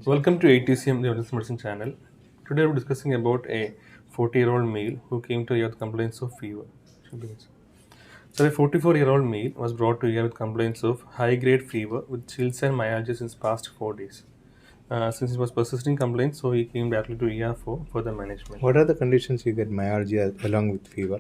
Welcome to AETCM, the Evidence Medicine channel. Today we're discussing about a 40-year-old male who came to ER with complaints of fever. So a 44-year-old male was brought to ER with complaints of high-grade fever with chills and myalgia since past 4 days. Since it was persisting complaints, so he came directly to ER for further management. What are the conditions you get myalgia along with fever?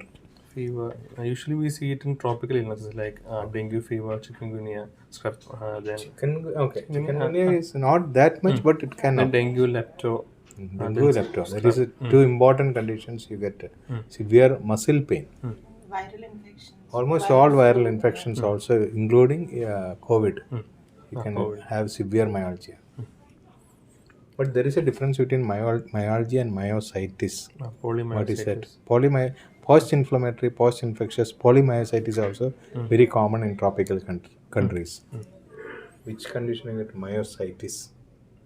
Fever. Usually we see it in tropical illnesses like dengue fever, chikungunya, Chikungunya is not that much, but it can then happen. dengue, lepto. Dengue, lepto. That is two important conditions you get. Severe muscle pain. Viral infections. Almost all viral infections also, including COVID. You can have severe myalgia. But there is a difference between myalgia and myositis. What is that? Post-inflammatory, post-infectious polymyositis also very common in tropical countries. Which condition you get myositis?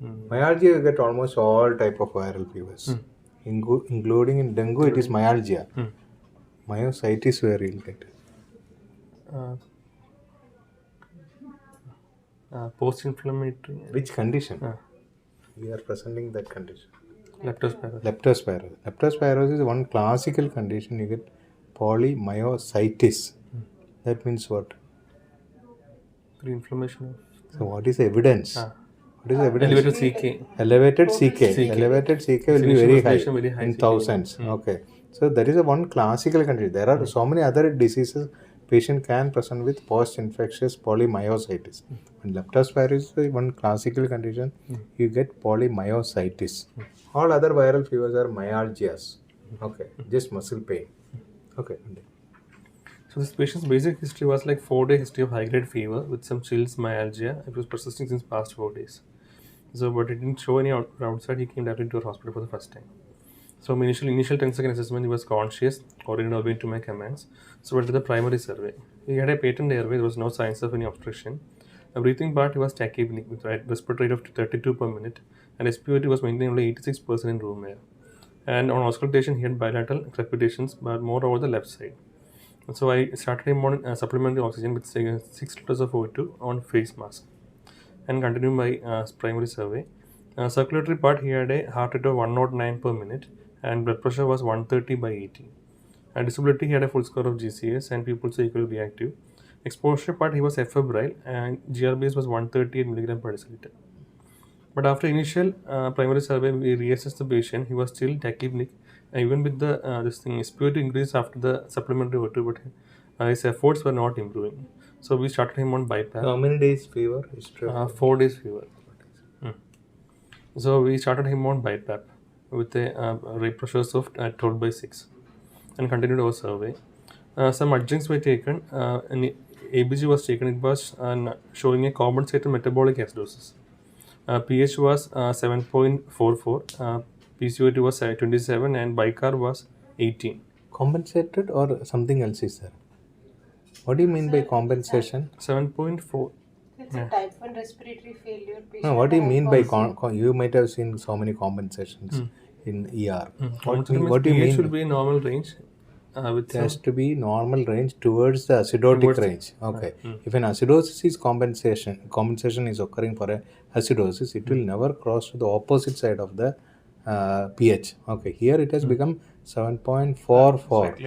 Myalgia you get almost all type of viral fevers. Including in dengue it is myalgia. Myositis where you will get. Post-inflammatory. Which condition? We are presenting that condition. Leptospirosis. Leptospirosis is one classical condition. You get polymyositis. That means what? Inflammation. So what is the evidence? What is the evidence? Elevated CK. Elevated CK. Elevated CK will be very high, very high in CK. thousands. Okay. So that is a one classical condition. There are so many other diseases patient can present with post-infectious polymyositis. When leptospirosis is one classical condition, you get polymyositis. All other viral fevers are myalgias. Okay. Just muscle pain. Okay. So this patient's basic history was like 4-day history of high-grade fever with some chills, myalgia. It was persisting since past 4 days. So, but it didn't show any outside. He came directly to our hospital for the first time. So, initial 10-second assessment, he was conscious, urine obeying to my commands. So, went to the primary survey. He had a patent airway. There was no signs of any obstruction. A breathing part, he was tachypneic with a respiratory rate of 32 per minute, and SpO2 was maintained only 86% in room air. And on auscultation, he had bilateral crepitations, but more over the left side. So I started him on supplementary oxygen with 6 liters of O2 on face mask and continued my primary survey. Circulatory part, he had a heart rate of 109 per minute and blood pressure was 130 by 80. And disability, he had a full score of GCS and pupils were equally reactive. Exposure part, he was febrile and GRBS was 138 milligram per deciliter. But after initial primary survey, we reassessed the patient. He was still tachypneic. Even with the SpO2 increase after the supplementary O2, but his efforts were not improving. So we started him on BiPAP. How many days fever? 4 days fever. So we started him on BiPAP with a rate pressures of 12 by 6 and continued our survey. Some adjuncts were taken. An ABG was taken. It was showing a compensated metabolic acidosis. pH was 7.44. PCO2 was 27 and bicarb was 18. Compensated or something else is there? What do you mean by compensation? 7.4. It's a type 1 respiratory failure patient. No, what do you mean by you might have seen so many compensations in ER. What do you pH mean? should be in normal range. It has to be normal range towards the acidotic range. Okay. If an acidosis is compensation is occurring for a acidosis, it will never cross to the opposite side of the pH. Okay. Here it has become 7.44.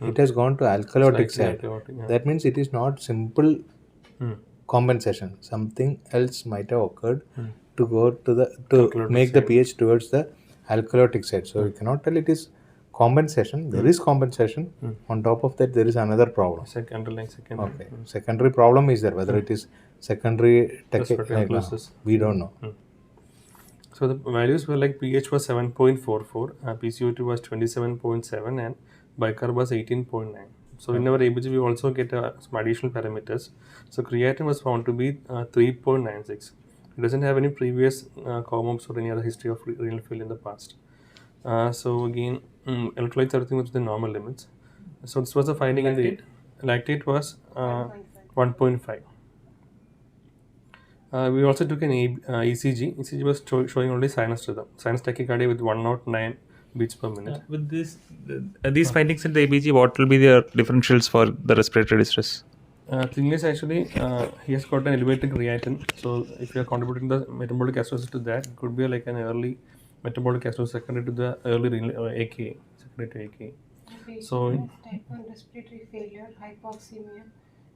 It has gone to alkalotic side. That means it is not simple compensation. Something else might have occurred to go to the make the pH towards the alkalotic side. So you cannot tell it is compensation. There is compensation. On top of that, there is another problem. Secondary. Okay. Secondary problem is there. Whether it is secondary we don't know. So the values were like pH was 7.44, PCO2 was 27.7 and bicarb was 18.9. So in our ABG we also get some additional parameters. So creatinine was found to be 3.96. It doesn't have any previous comorbs or any other history of renal failure in the past. So again, electrolytes everything was within normal limits. So this was a finding in the lactate was 1.5. We also took an ECG. ECG was showing only sinus rhythm, sinus tachycardia with 109 beats per minute. With these findings in the ABG, what will be the differentials for the respiratory distress? Thing is actually he has got an elevated creatinine. So if you are contributing the metabolic acidosis to that, it could be like an early metabolic acidosis secondary to the early AKA, secondary to AKA. The patient So has type 1 respiratory failure, hypoxemia,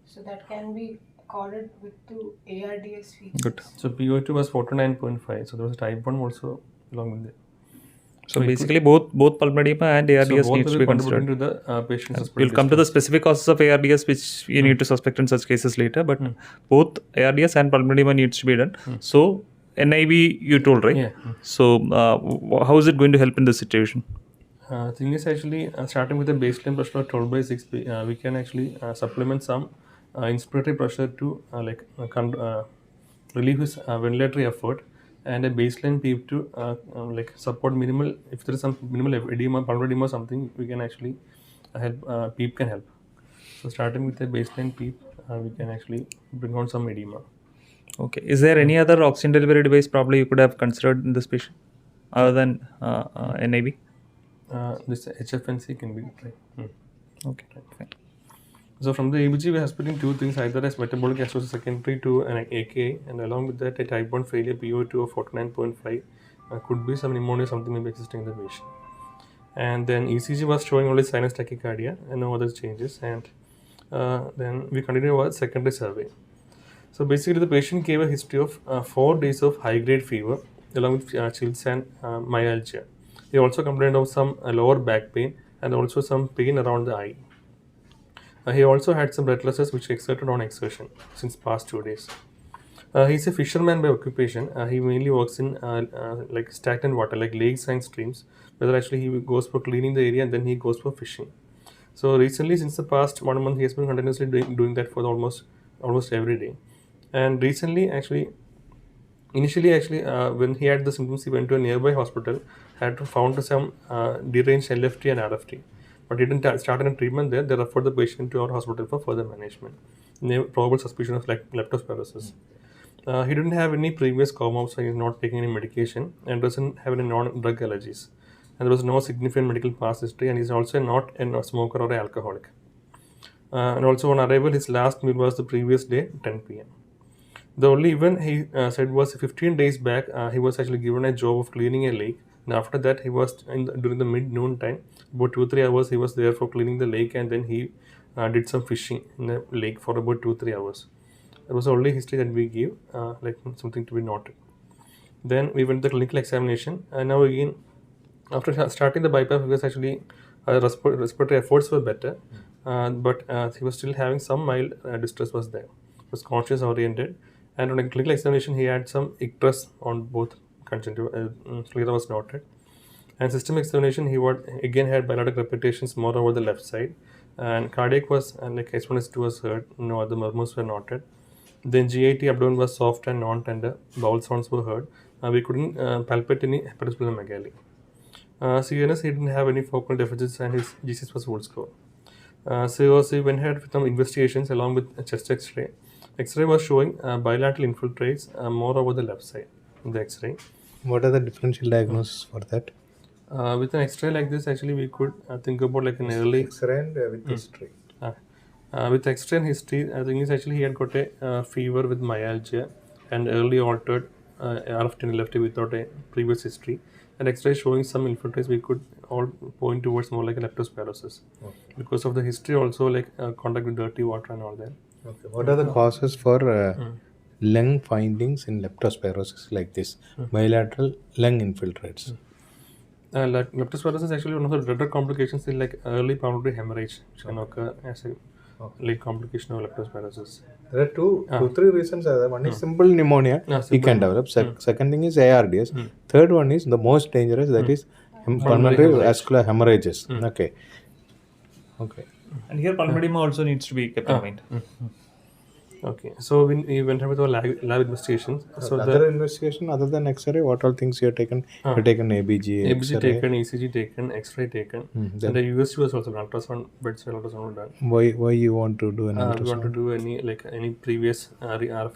so that can be accorded with to ARDS features. good. So PO2 was 49.5. So there was a type 1 also along with it. So it basically, both pulmonary edema and So ARDS both needs will to be be contributing considered. to the patient's We'll hospital come to the discharge. specific causes of ARDS, which you need to suspect in such cases later. But both ARDS and pulmonary edema needs to be done. So NIV you told, right? Yeah. So how is it going to help in this situation? Thing is actually starting with a baseline pressure of 12 by 6, we can actually supplement some inspiratory pressure to relieve his ventilatory effort, and a baseline PEEP to like support minimal, if there is some minimal edema, pulmonary edema or something, we can actually help, PEEP can help. So starting with a baseline PEEP, we can actually bring on some edema. Okay. Is there any other oxygen delivery device probably you could have considered in this patient other than NIV? This HFNC can be tried. Okay, fine. So from the ABG, we are expecting two things: either as metabolic acidosis secondary to an AKA, and along with that, a type 1 failure PO2 of 49.5, could be some pneumonia, something may be existing in the patient. And then ECG was showing only sinus tachycardia and no other changes. And then we continue our secondary survey. So basically, the patient gave a history of 4 days of high-grade fever, along with chills and myalgia. He also complained of some lower back pain and also some pain around the eye. He also had some breathlessness which exerted on exertion since past 2 days. He's a fisherman by occupation. He mainly works in like stagnant water, like lakes and streams. Whether actually he goes for cleaning the area and then he goes for fishing. So recently, since the past 1 month, he has been continuously doing that for almost every day. And recently, initially when he had the symptoms, he went to a nearby hospital, had to found some deranged LFT and RFT, but he didn't start any treatment there. They referred the patient to our hospital for further management. Probable suspicion of leptospirosis. He didn't have any previous coma, so he's not taking any medication and doesn't have any non-drug allergies. And there was no significant medical past history, and he's also not a smoker or an alcoholic. And also on arrival, his last meal was the previous day, 10 p.m. The only event he said was 15 days back, he was actually given a job of cleaning a lake. And after that, he was during the mid-noon time, about 2-3 hours, he was there for cleaning the lake, and then he did some fishing in the lake for about 2-3 hours. That was the only history that we give, like something to be noted. Then we went to the clinical examination, and now again, after starting the bypass, because actually respiratory efforts were better, but he was still having some mild distress was there. He was conscious oriented, and on a clinical examination, he had some icterus on both conjunctiva. Sclera was noted. And system examination, he again had bilateral crepitations more over the left side, and cardiac was like S1 S2 was heard. No other murmurs were noted. Then GIT abdomen was soft and non-tender. Bowel sounds were heard. We couldn't palpate any hepatosplenomegaly. CNS, he didn't have any focal deficits, and his GCS was full score. So he went ahead with some investigations along with a chest X-ray. X-ray was showing bilateral infiltrates more over the left side in the X-ray. What are the differential diagnosis for that? With an X-ray like this, actually we could think about like an early X-ray and with history. with X-ray and history. I think is actually he had got a fever with myalgia and early altered RFT and LFT without a previous history. And X-ray showing some infiltrates, we could all point towards more like a leptospirosis. Okay. Because of the history also, like contact with dirty water and all that. Okay. What are the causes for lung findings in leptospirosis like this? Bilateral lung infiltrates. Leptospirosis is actually one of the dreaded complications in like early pulmonary hemorrhage, which can occur as a late complication of leptospirosis. There are two, 3 reasons. One is simple pneumonia, he can develop. Second thing is ARDS. Third one is the most dangerous, that is pulmonary vascular hemorrhages. Okay. And here pulmonary edema also needs to be kept in mind. Okay, so we went ahead with our lab investigations. So Other investigation other than X-ray, what all things you have taken? You have taken ABG, ABG taken, ECG taken, X-ray taken, and the USG was also ultrasound, bedside ultrasound done. Why you want to do an We ultrasound? want to do any previous RF,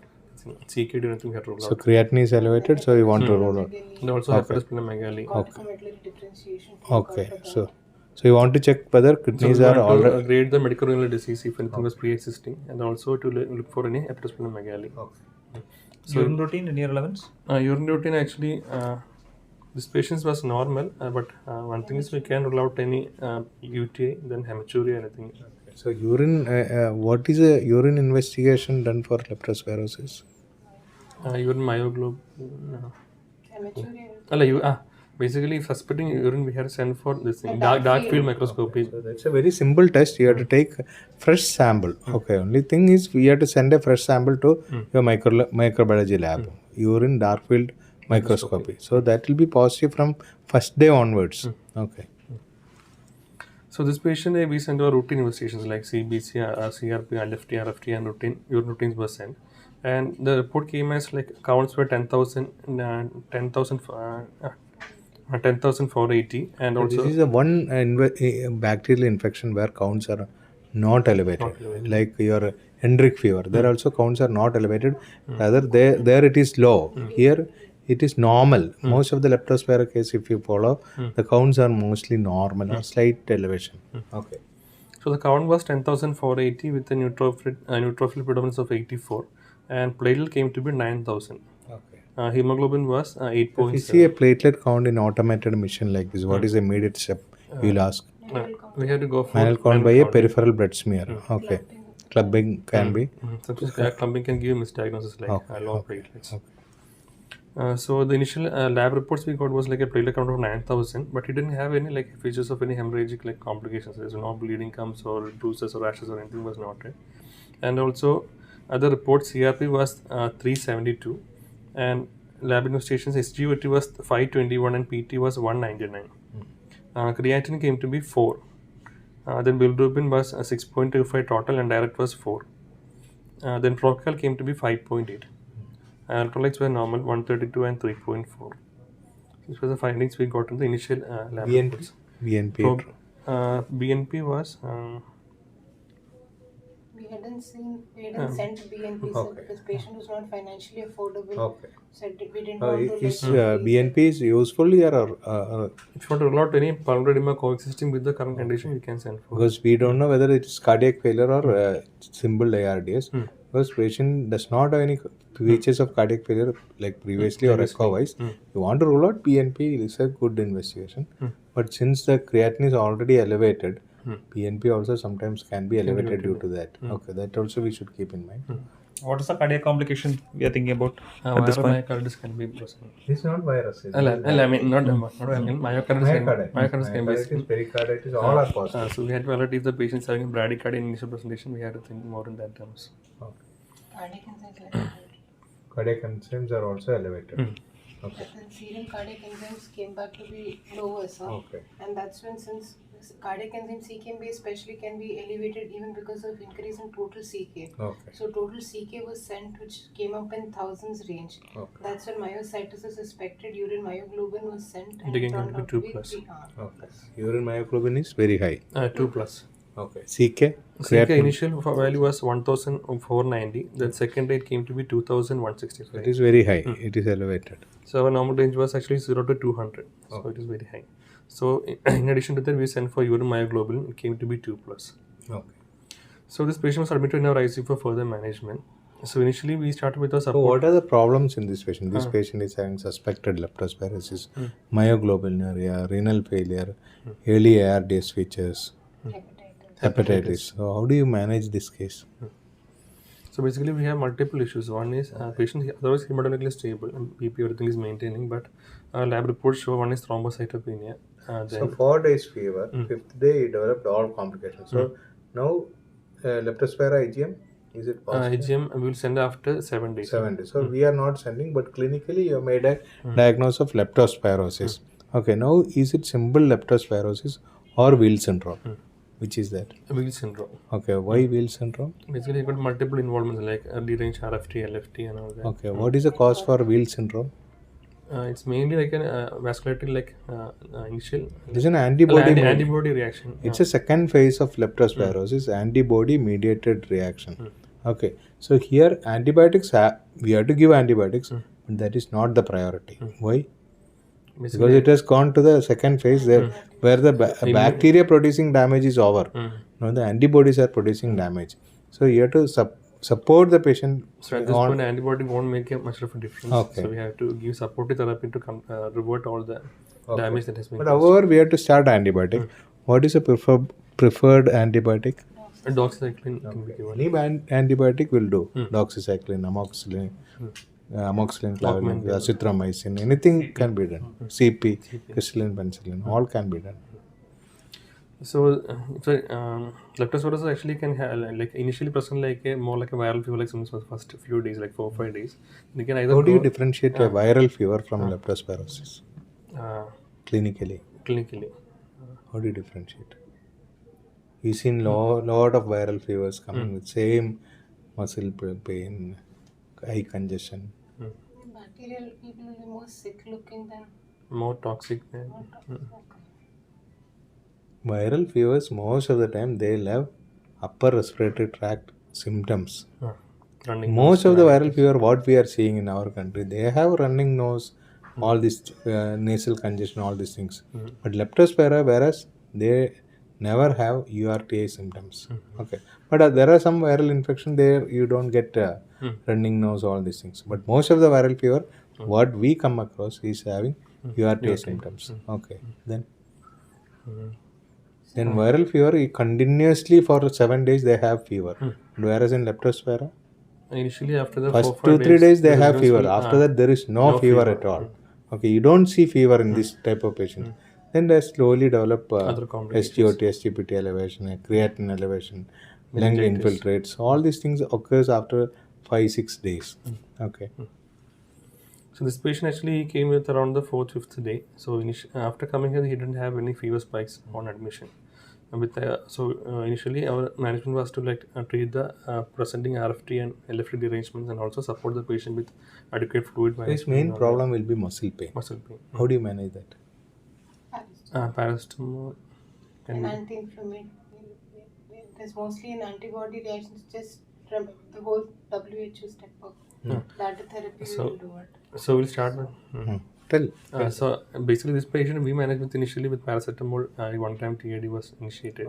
CKD or anything we had to roll So out. creatinine is elevated, so you want to roll out. And also hepatosplenomegaly. Colic-medullary differentiation. Okay, so So you want to check whether kidneys so we are want already. to grade the medical renal disease if anything was pre-existing, and also to look for any hepatosplenomegaly. So Urine routine in year 11s? urine routine actually, this patient was normal, but one thing is we can rule out any UTI, then hematuria, anything. So urine, what is a urine investigation done for leptospirosis? Urine myoglobin. Hematuria. Basically, if suspecting urine, we have to send for this thing, dark dark field field. microscopy. So that's a very simple test. You have to take fresh sample. Okay. Only thing is we have to send a fresh sample to your microbiology lab. Urine dark field microscopy. So that will be positive from first day onwards. Okay. So this patient, we sent our routine investigations like CBC, CRP, LFT, RFT, and urine routines were sent. And the report came as like counts were 10,000, 10,480, and also This is the one bacterial infection where counts are not elevated. Like your Hendrick fever, there also counts are not elevated. Rather, there it is low. Here it is normal. Most of the leptospira case, if you follow, the counts are mostly normal or slight elevation. Okay. So the count was 10,480 with a neutrophil predominance of 84, and platelet came to be 9,000. Okay. Hemoglobin was If you 8.7. see a platelet count in automated machine like this, what is the immediate step? You'll ask. We had to go for Manual count by a peripheral blood smear. Okay. Clubbing can be. Sometimes clumping can give misdiagnosis like low platelets. Okay. So the initial lab reports we got was like a platelet count of 9,000, but he didn't have any like features of any hemorrhagic like complications. There's no bleeding comes or bruises or rashes or anything was noted. And also other reports, CRP was 372, and lab investigations SGOT was 521 and PT was 199. Creatinine came to be 4. Then bilirubin was 6.25 total and direct was 4. Then Procal came to be 5.8. Electrolytes were normal 132 and 3.4. This was the findings we got in the initial lab reports. BNP. So, BNP was We hadn't sent BNP sir, because patient was not financially affordable. Okay. So we didn't want to Is BNP is useful here or if you want to rule out any pulmonary edema coexisting with the current condition, you can send for. because we don't know whether it is cardiac failure or simple ARDS. Because patient does not have any features of cardiac failure like previously or echo-wise. You want to rule out BNP is a good investigation. But since the creatinine is already elevated, BNP also sometimes can be elevated due to that. Okay, that also we should keep in mind. What is the cardiac complication we are thinking about at this Viral point? myocarditis can be present. It's not virus. I mean, not myocarditis can be present. Pericarditis, all are positive. So we had to alert if the patient is having a bradycardia in initial presentation. We had to think more in that terms. cardiac enzymes elevated. Cardiac enzymes are also elevated. Okay. But then serum cardiac enzymes came back to be lower, sir. Okay. And that's when, since cardiac enzyme CKMB especially can be elevated even because of increase in total CK. Okay. So total CK was sent, which came up in thousands range. Okay. That's when myositis is suspected. Urine myoglobin was sent and Digging turned into out 2 to be plus. 3. Okay. Urine myoglobin is very high. 2 plus. Okay. CK? CK initial value was 1,490. Then second day it came to be 2,165. It is very high. It is elevated. So our normal range was actually 0 to 200. So it is very high. So in addition to that, we sent for urine myoglobin. It came to be 2 plus. Okay. So this patient was admitted in our ICU for further management. So initially we started with a So support. what are the problems in this patient? This patient is having suspected leptospirosis, myoglobinuria, renal failure, early ARDS features, hepatitis. So how do you manage this case? So basically we have multiple issues. One is patient otherwise hemodynamically stable and BP everything is maintaining, but lab reports show one is thrombocytopenia. So 4 days fever, 5th day he developed all complications. So now leptospira IgM, is it positive? IgM we will send after 7 days. 7 days. So we are not sending, but clinically you have made a diagnosis of leptospirosis. Okay, now is it simple leptospirosis or Weil syndrome? Which is that? Weil syndrome. Okay, why Weil syndrome? Basically, you got multiple involvements like early range RFT, LFT, and all that. Okay, what is the cause for Weil syndrome? It's mainly like a vascularity, like initial. It is an antibody. Antibody reaction. It's a second phase of leptospirosis, antibody mediated reaction. Okay, so here antibiotics, we have to give antibiotics, but that is not the priority. Why? because it has gone to the second phase there, where the bacteria producing damage is over. Now the antibodies are producing damage. So you have to support the patient. So at this point, antibiotic won't make much of a difference. Okay. So we have to give supportive therapy to revert all the damage that has been But caused. however, we have to start antibiotic. What is a preferred antibiotic? Doxycycline can be given. Any antibiotic will do. Doxycycline, amoxicillin, clavulanate, azithromycin, anything can be done. CP, crystalline penicillin, all can be done. So, leptospirosis actually can have like initially present like more like a viral fever, like symptoms for the first few days, like 4 or 5 days. You can either How do you differentiate a viral fever from leptospirosis clinically? clinically. How do you differentiate? We've seen lot of viral fevers coming with same muscle pain, eye congestion. Bacterial people will be more sick looking than More toxic. Viral fevers, most of the time, they'll have upper respiratory tract symptoms. Running Most of the viral fever, what we are seeing in our country, they have running nose, all this nasal congestion, all these things. But leptospira, whereas they never have URTI symptoms. Okay, but there are some viral infection there, you don't get running nose, all these things. But most of the viral fever, what we come across is having URTI symptoms. Okay, then viral fever, continuously for 7 days they have fever. Whereas in leptospira, initially after the first 4 or 5 2-3 days they there have is fever. no- After that there is no fever at all. Okay, you don't see fever in this type of patient. Then they slowly develop Other complications. SGOT, SGPT elevation, creatinine elevation, lung infiltrates. All these things occurs after 5-6 days. Okay. So this patient actually came with around the 4th, 5th day. So after coming here, he didn't have any fever spikes on admission. Initially our management was to treat the presenting RFT and LFT derangements and also support the patient with adequate fluid His management. main problem will be muscle pain. Muscle pain. How do you manage that? Paracetamol an can be anti-inflammatory. There's mostly an antibody reactions. Just remember the whole WHO step of ladder therapy will do it. So we'll start with. Tell. So basically, this patient we managed with initially with paracetamol. One-time TAD was initiated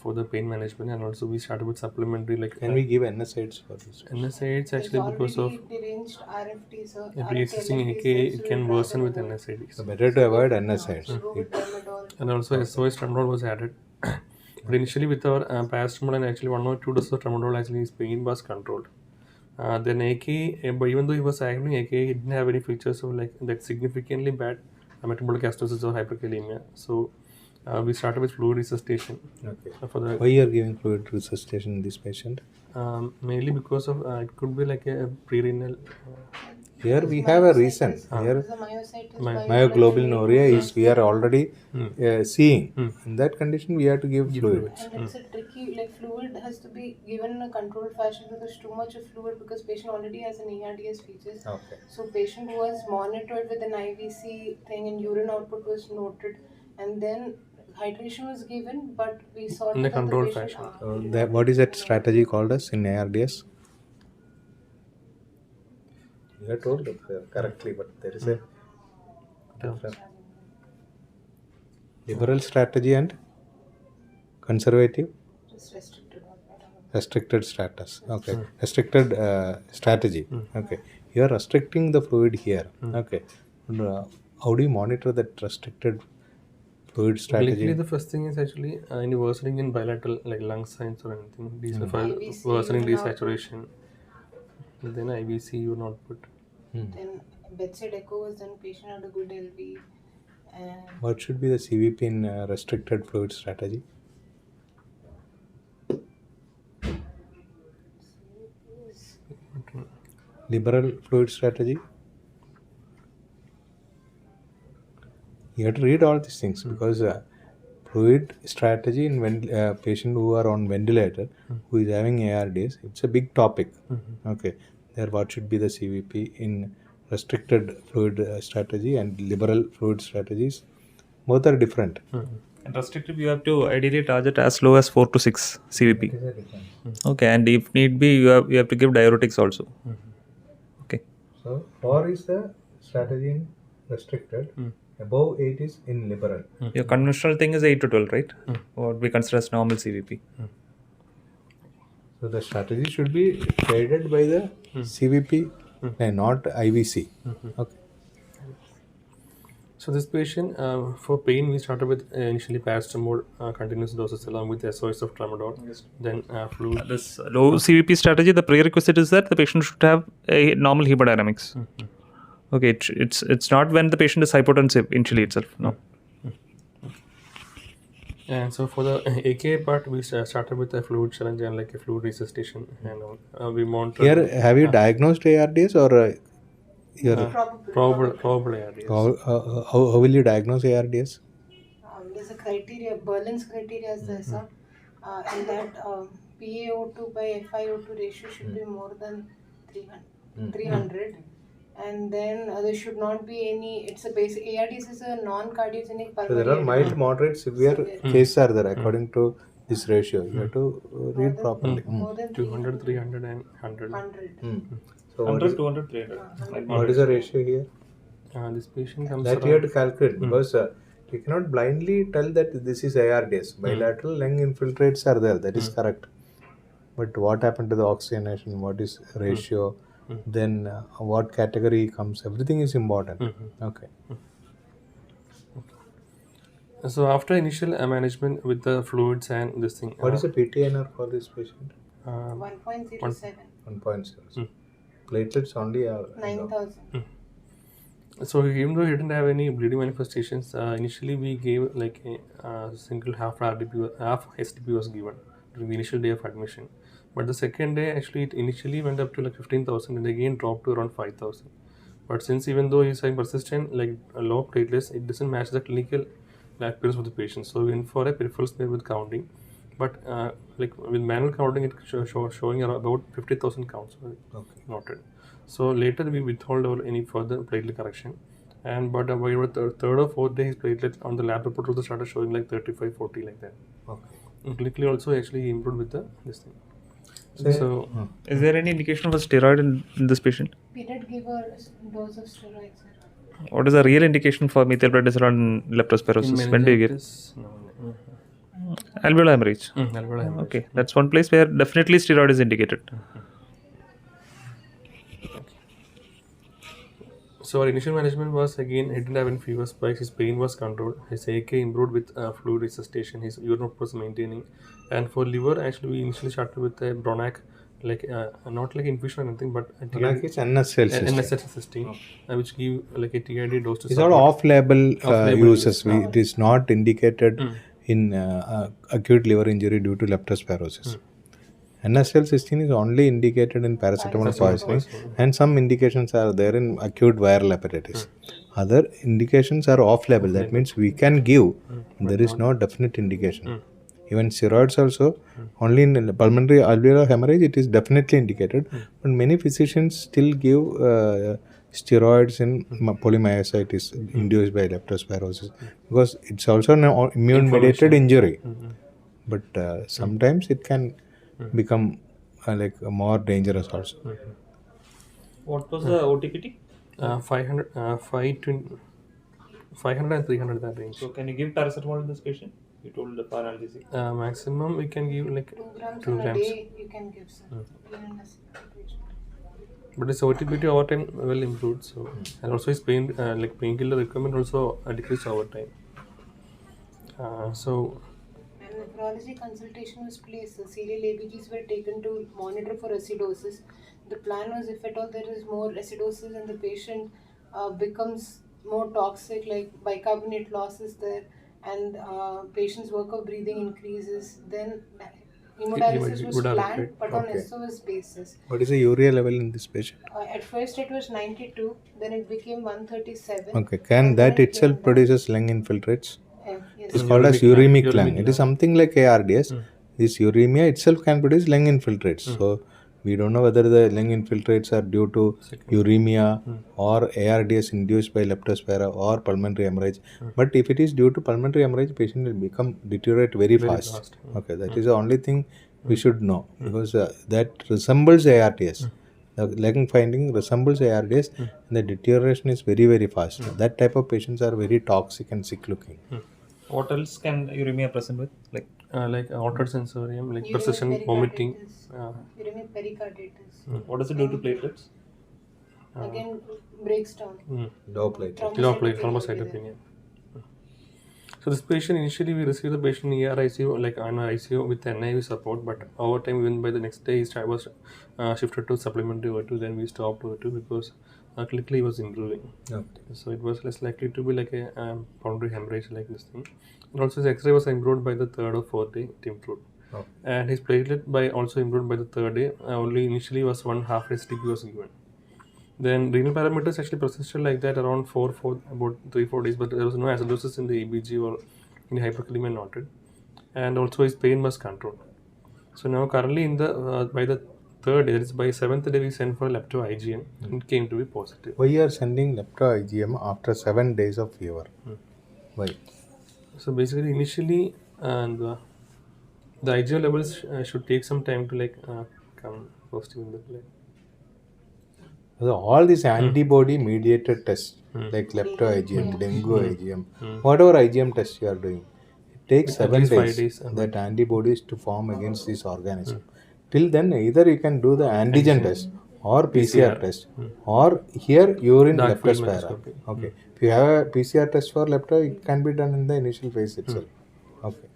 for the pain management, and also we started with supplementary Can we give NSAIDs for this? NSAIDs There's actually because of already deranged RFTs. So pre-existing AKA, it can worsen with NSAIDs. So better to avoid NSAIDs. Go with Dermadol. And also SOS tramadol was added. But initially with our paracetamol and actually 1 or 2 doses of tramadol, actually his pain was controlled. Then AKA, but even though he was having AKA, he didn't have any features of that significantly bad metabolic acidosis or hyperkalemia. So we started with fluid resuscitation. Okay. For the Why you are giving fluid resuscitation in this patient? mainly because of it could be like a pre-renal. Here we have a reason. Here The myositis, myoglobinuria is we are already seeing. In that condition, we have to give fluid. and it's a tricky, like fluid has to be given in a controlled fashion because too much of fluid because patient already has an ARDS features. Okay. So patient was monitored with an IVC thing and urine output was noted and then hydration was given, but we saw In a that the controlled patient- fashion. What is that strategy called as in ARDS? You have told it correctly, but there is a difference. Liberal strategy and conservative Just restricted on whatever. restricted status. Okay, restricted strategy. Okay, you are restricting the fluid here. Okay, how do you monitor that restricted fluid strategy? Clinically, the first thing is actually any worsening in bilateral like lung signs or anything. These are IVC, worsening urine desaturation. Then IVC urine output. Then bedside echo was done, patient had a good LV and What should be the CVP in restricted fluid strategy? Liberal fluid strategy. You have to read all these things because fluid strategy in patient who are on ventilator who is having ARDS, it's a big topic. Okay, there what should be the CVP in restricted fluid strategy and liberal fluid strategies? Both are different. And restrictive, you have to ideally target as low as 4 to 6 CVP. Okay, and if need be, you have to give diuretics also. Okay. So 4 is the strategy in restricted. Above 8 is in liberal. Your conventional thing is 8 to 12, right? What we consider as normal CVP. So the strategy should be guided by the CVP and not IVC. Okay. So this patient, for pain, we started with initially paracetamol continuous doses along with SOS of tramadol, then fluid. This low CVP strategy, the prerequisite is that the patient should have a normal hemodynamics. Okay, it's not when the patient is hypotensive initially itself. No. And so for the AKA part, we started with a fluid challenge and like a fluid resuscitation, and we monitored. Here, have you diagnosed ARDS or your probable ARDS. how will you diagnose ARDS? There's a criteria, Berlin's criteria is there, sir, and that PaO2 by FiO2 ratio should be more than 300. And then there should not be any, it's a basic, ARDS is a non-cardiogenic So pulmonary. there are mild, moderate, severe cases are there according to this ratio. You have to read properly. More than 200, 300 and 100. 100. So 100, 200, 300. what is the ratio here? This patient comes That you have to calculate because you cannot blindly tell that this is ARDS. Bilateral lung infiltrates are there. That is correct. But what happened to the oxygenation? What is ratio? Then what category comes? Everything is important. Okay. So after initial management with the fluids and this thing. What is the PTNR for this patient? 1.07. 1.7. Platelets only are 9,000. So even though he didn't have any bleeding manifestations, initially we gave like a single half STP was given during the initial day of admission. But the second day actually it initially went up to like 15,000 and again dropped to around 5,000. But since even though he's having persistent like low platelets, it doesn't match the clinical appearance of the patient. So we went for a peripheral smear with counting. But like with manual counting, it showing about 50,000 counts. Noted. So later we withhold any further platelet correction. And but by the third or fourth day, his platelets on the lab report also started showing like 35, 40 like that. And clinically also actually he improved with this thing. So is there any indication of a steroid in this patient? We did give a dose of steroids, sir. What is the real indication for methylprednisolone and leptospirosis? When do you get? Alveolar hemorrhage. Alveolar hemorrhage. Okay, that's one place where definitely steroid is indicated. So our initial management was again he didn't have any fever spikes, his pain was controlled, his AK improved with fluid resuscitation, his urine output was maintaining, and for liver actually we initially started with a Bronac, like not like infusion or anything, but Bronac is NSL system, which give like a TID dose to. These are off-label uses. It is not indicated in acute liver injury due to leptospirosis. NSL-16 is only indicated in paracetamol poisoning, and some indications are there in acute viral hepatitis. Other indications are off-label. That means we can give. There is no definite indication. Even steroids also, only in pulmonary alveolar hemorrhage, it is definitely indicated. But many physicians still give steroids in polymyositis induced by leptospirosis because it's also an immune-mediated injury. But sometimes it can become like more dangerous also. What was the OTPT? 500 and 300 that range. So can you give paracetamol in this patient? You told the analgesic. Maximum we can give like 2 grams in a day you can give, sir. But his OTPT over time well improved. So and also his pain like painkiller requirement also decreased over time. So nephrology consultation was placed. The serial ABGs were taken to monitor for acidosis. The plan was if at all there is more acidosis and the patient becomes more toxic, like bicarbonate loss is there, and patient's work of breathing increases, then hemodialysis was planned, but on SOS basis. What is the urea level in this patient? At first it was 92, then it became 137. Okay, can that itself produces lung infiltrates? Yes. It is called as uremic lung. It is something like ARDS. This uremia itself can produce lung infiltrates. So we don't know whether the lung infiltrates are due to uremia or ARDS induced by leptospira or pulmonary hemorrhage. But if it is due to pulmonary hemorrhage, patient will deteriorate very fast. Okay, that is the only thing we should know because that resembles ARDS. The leg finding resembles ARDS, and the deterioration is very, very fast. That type of patients are very toxic and sick looking. What else can uremia present with? Like altered sensorium, like Urinary persistent vomiting. pericarditis. Urinary pericarditis. What does it do to platelets? Again, breaks down. Low platelet. Low plate, Thrombocytopenia will be there. thrombocytopenia. So this patient, initially we received the patient in ER ICU, like on ICU with NIV support, but over time, even by the next day, he was shifted to supplementary O2. Then we stopped O2 because clinically he was improving. Okay. So it was less likely to be like a pulmonary hemorrhage like this thing. And also his X-ray was improved by the third or fourth day. It improved. Okay. And his platelet by also improved by the third day. Only initially was 1/2 day stick was given. Then renal parameters actually persisted like that around about 3-4 days, but there was no acidosis in the EBG or any hyperkalemia noted, and also his pain was controlled. So now currently in the by the third day, that is by 7th day, we sent for lepto IgM. It came to be positive. Why you are sending lepto IgM after 7 days of fever? Why? So basically, initially, the IgM levels should take some time to come positive in the blood. So all these antibody mediated tests like lepto IgM, dengue IgM, whatever IgM tests you are doing, it takes At 7 least 5 days days, that antibodies to form against this organism. Till then, either you can do the antigen test or PCR test, or here urine Dark field leptospira. microscopy. Okay. If you have a PCR test for lepto, it can be done in the initial phase itself. Okay.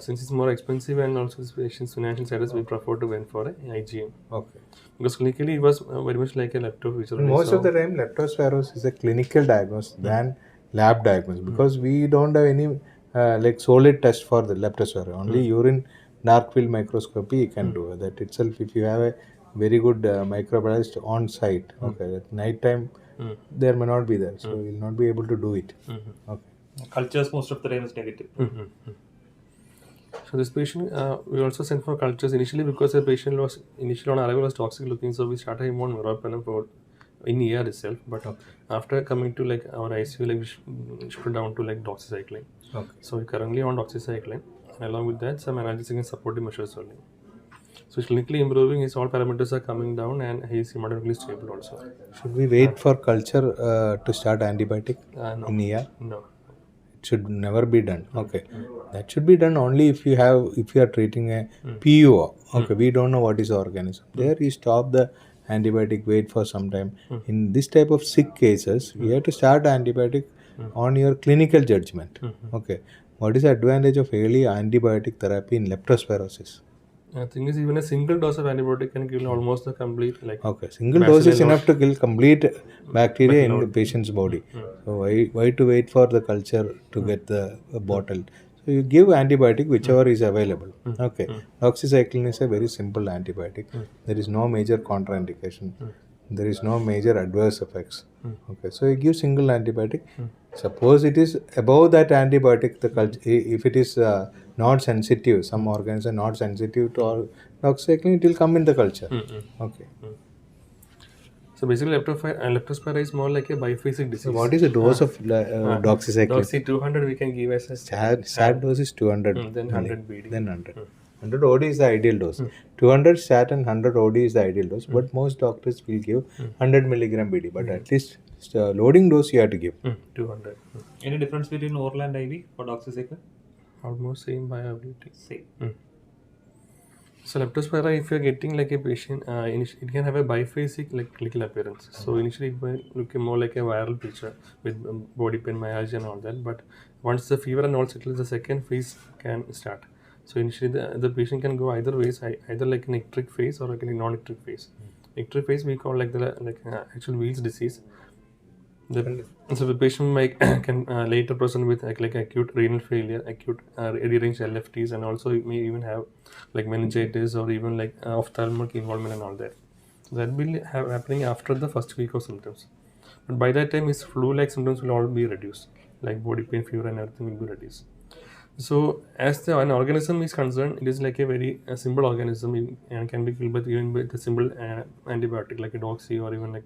Since it's more expensive and also this patient's financial status, we prefer to went for a IgM. Okay. Because clinically it was very much like a lepto, which Most of the time, leptospirosis is a clinical diagnosis than lab diagnosis, because we don't have any like solid test for the leptospirosis. Only urine dark field microscopy you can do. That itself, if you have a very good microbiologist on site, okay, at night time there may not be there, so you will not be able to do it. Okay. Cultures most of the time is negative. So this patient, we also sent for cultures initially because the patient was initially on arrival was toxic looking, so we started him on meropenem for in ER itself. But after coming to like our ICU, like we shifted down to like doxycycline. Okay. So we're currently on doxycycline, and along with that some analgesic and supportive measures only. So he's clinically improving. His all parameters are coming down, and he's hemodynamically stable also. Should we wait for culture to start antibiotic No. in ER? No. It should never be done. Okay. That should be done only if you are treating a PUO. Okay, we don't know what is the organism. There you stop the antibiotic, wait for some time. In this type of sick cases, you have to start antibiotic on your clinical judgment. Okay. What is the advantage of early antibiotic therapy in leptospirosis? The thing is, even a single dose of antibiotic can kill almost the complete Okay, single dose is enough to kill complete bacteria in the patient's body. So why to wait for the culture to get the bottle? So you give antibiotic whichever is available. Okay, doxycycline is a very simple antibiotic. There is no major contraindication. There is no major adverse effects. Okay, so you give single antibiotic. Suppose it is above that antibiotic, the culture, if it is not sensitive, some organs are not sensitive to doxycycline, it will come in the culture. Okay. So basically, leptospira is more like a biphasic disease. So what is the dose of doxycycline? Doxy 200 we can give as a SAT dose is 200. then 100 BD. Then 100. 100 OD is the ideal dose. 200 SAT and 100 OD is the ideal dose. But most doctors will give 100 milligram BD. But at least loading dose you have to give. 200. Any difference between oral and IV for doxycycline? Almost same viability. Same. So leptospira, if you're getting like a patient, it can have a biphasic like clinical appearance. So initially it might look more like a viral picture with body pain, myalgia and all that. But once the fever and all settles, the second phase can start. So initially the patient can go either ways, either like an ectric phase or like a non-ectric phase. Ectric phase we call like the actual Weil's disease. So the patient can later present with like acute renal failure, acute rearranged LFTs, and also it may even have like meningitis or even like ophthalmic involvement and all that. So that will have happening after the first week of symptoms. But by that time, his flu-like symptoms will all be reduced, like body pain, fever, and everything will be reduced. So as an organism is concerned, it is like a very simple organism and can be killed even with a simple antibiotic like a doxy or even like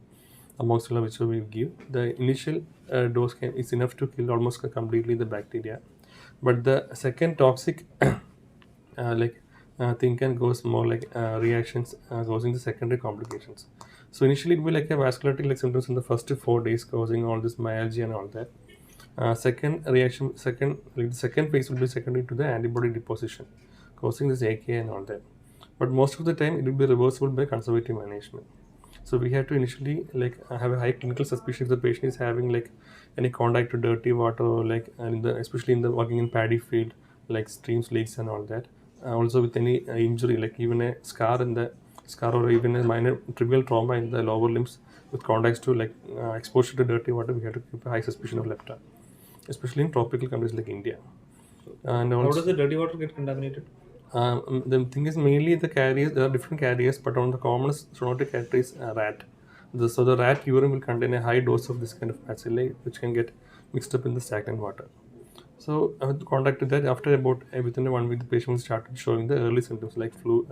amoxicillin, which we give. The initial dose is enough to kill almost completely the bacteria. But the second toxic like thing can goes more like reactions causing the secondary complications. So initially it will be like a vascularity like symptoms in the first 4 days, causing all this myalgia and all that. Second reaction, like the second phase will be secondary to the antibody deposition, causing this AKI and all that. But most of the time it will be reversible by conservative management. So we have to initially like have a high clinical suspicion if the patient is having like any contact to dirty water, or like especially in the working in paddy field, like streams, lakes, and all that. Also with any injury, like even a scar or even a minor trivial trauma in the lower limbs with contacts to like exposure to dirty water, we have to keep a high suspicion of lepta, especially in tropical countries like India. And How also, does the dirty water get contaminated? the thing is mainly the carriers. There are different carriers, but on the commonest zoonotic carrier is rat. So the rat urine will contain a high dose of this kind of bacilli, which can get mixed up in the stagnant water. So I had contacted that after about within 1 week, the patient started showing the early symptoms like flu,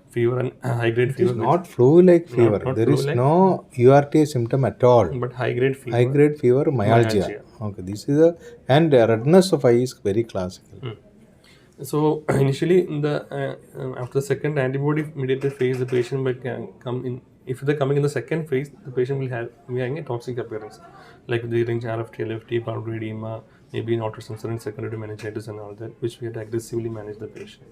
fever, and high grade It fever. is not flu-like fever. not There is flu-like. no URTA symptom at all. But high grade fever. High grade fever, myalgia. Okay, this is and redness of eye is very classical. So initially, in the after the second antibody-mediated phase, the patient might come in. If they're coming in the second phase, the patient will be having a toxic appearance, like the range RFT, LFT, pulmonary edema, maybe an autosensory secondary meningitis and all that, which we had to aggressively manage the patient.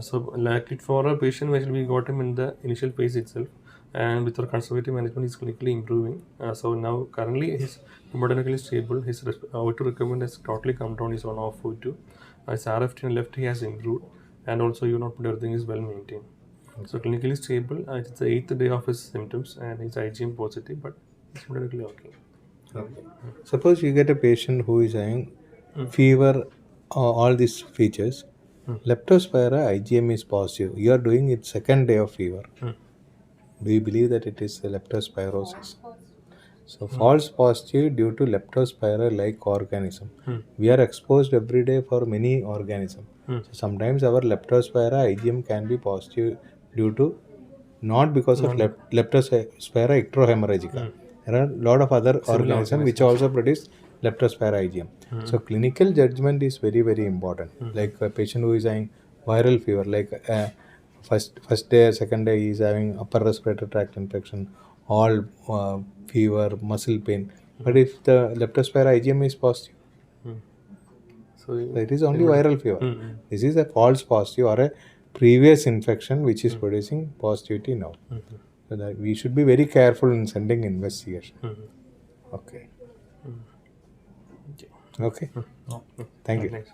So likely for a patient, we got him in the initial phase itself, and with our conservative management, he's clinically improving. So now currently he's hemodynamically stable. His O2 requirement has totally come down. He's on off O2. His RFT and left he has improved, and also UNOT everything is well maintained. So clinically stable. It's the 8th day of his symptoms, and he's IgM positive, but he's hemodynamically okay. Okay. Suppose you get a patient who is having fever, all these features. Leptospira IgM is positive. You are doing it second day of fever. Do you believe that it is a leptospirosis? So false positive due to leptospira-like organism. We are exposed every day for many organisms. So sometimes our leptospira IgM can be positive due to not because of leptospira ectohemorrhagica. There are a lot of other organisms which also produce leptospira IgM. So clinical judgment is very, very important. Like a patient who is having viral fever, like first day, second day he is having upper respiratory tract infection, all fever, muscle pain. But if the leptospira IgM is positive, So it is only viral fever. This is a false positive or a previous infection which is producing positivity now. So that we should be very careful in sending investigation. Okay. Okay. Thank you. Thanks.